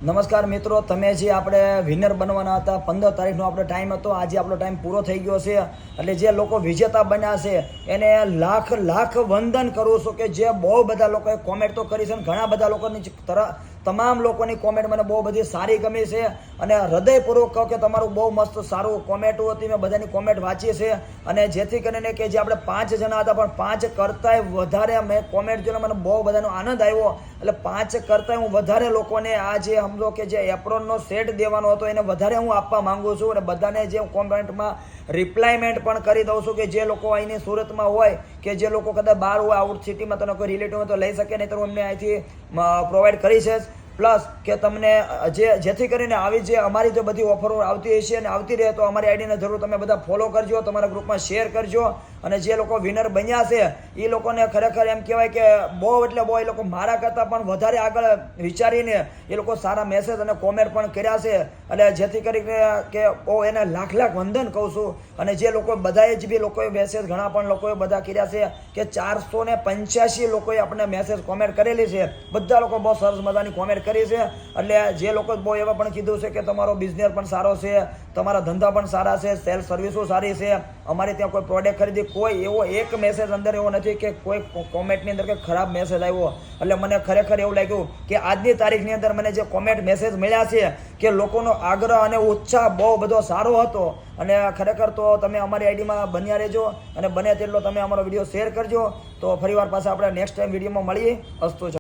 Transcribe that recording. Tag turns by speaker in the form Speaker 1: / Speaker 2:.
Speaker 1: નમસ્કાર મિત્રો, તમે જે આપણે વિનર બનવાના હતા 15 તારીખનો આપણો ટાઈમ હતો, આજે આપણો ટાઈમ પૂરો થઈ ગયો છે. એટલે જે લોકો વિજેતા બન્યા છે એને લાખ લાખ વંદન કરું છું કે જે બહુ બધા લોકોએ કોમેન્ટ તો કરી છે અને ઘણા બધા લોકોની તમામ લોકોની કોમેન્ટ મને બહુ બધી સારી ગમી છે અને હૃદયપૂર્વક કહો કે તમારું બહુ મસ્ત સારું કોમેન્ટ હતી. મેં બધાની કોમેન્ટ વાંચી છે અને જેથી કરીને કે જે આપણે 5 જણા હતા પણ 5 કરતાંય વધારે મેં કોમેન્ટ જોઈને મને બહુ બધાનો આનંદ આવ્યો. એટલે 5 કરતાંય હું વધારે લોકોને આ જે સમજો કે જે એપ્રોનનો સેટ દેવાનો હતો એને વધારે હું આપવા માંગુ છું અને બધાને જે હું કોમેન્ટમાં રિપ્લાયમેન્ટ પણ કરી દઉં છું કે જે લોકો અહીંની સુરતમાં હોય કે જે લોકો કદાચ બહાર હોય આઉટ સિટીમાં તો કોઈ રિલેટિવ હોય તો લઈ શકે, નહીં તો હું એમને અહીંથી પ્રોવાઈડ કરી છે. પ્લસ કે તમને જેથી કરીને આવી જે અમારી જે બધી ઓફરો આવતી હશે અને આવતી રહે તો અમારી આઈડીને જરૂર તમે બધા ફોલો કરજો, તમારા ગ્રુપમાં શેર કરજો. અને જે લોકો વિનર બન્યા છે એ લોકોને ખરેખર એમ કહેવાય કે બહુ એટલે બહુ એ લોકો મારા કરતાં પણ વધારે આગળ વિચારીને એ લોકો સારા મેસેજ અને કોમેન્ટ પણ કર્યા છે. એટલે જેથી કરીને કે બહુ એને લાખ લાખ વંદન કહું છું. અને જે લોકો બધાએ જ બી લોકોએ મેસેજ ઘણા પણ લોકોએ બધા કર્યા છે કે 485 લોકોએ આપણને મેસેજ કોમેન્ટ કરેલી છે. બધા લોકો બહુ સરસ મજાની કોમેન્ટ કરી છે. એટલે જે લોકો બહુ એવા પણ કીધું છે કે તમારો બિઝનેસ પણ સારો છે, તમારા ધંધા પણ સારા છે, સેલ્સ સર્વિસો સારી છે, અમારી ત્યાં કોઈ પ્રોડક્ટ ખરીદી, કોઈ એવો એક મેસેજ અંદર એવો નથી કે કોઈ કોમેન્ટની અંદર કે ખરાબ મેસેજ આવ્યો. એટલે મને ખરેખર એવું લાગ્યું કે આજની તારીખની અંદર મને જે કોમેન્ટ મેસેજ મળ્યા છે કે લોકોનો આગ્રહ અને ઉત્સાહ બહુ બધો સારો હતો. અને ખરેખર તો તમે અમારી આઈડીમાં બન્યા રહેજો અને બને તેટલો તમે અમારો વિડીયો શેર કરજો. તો ફરીવાર પાછા આપણે નેક્સ્ટ ટાઈમ વિડીયોમાં મળીએ. અસ્તુ.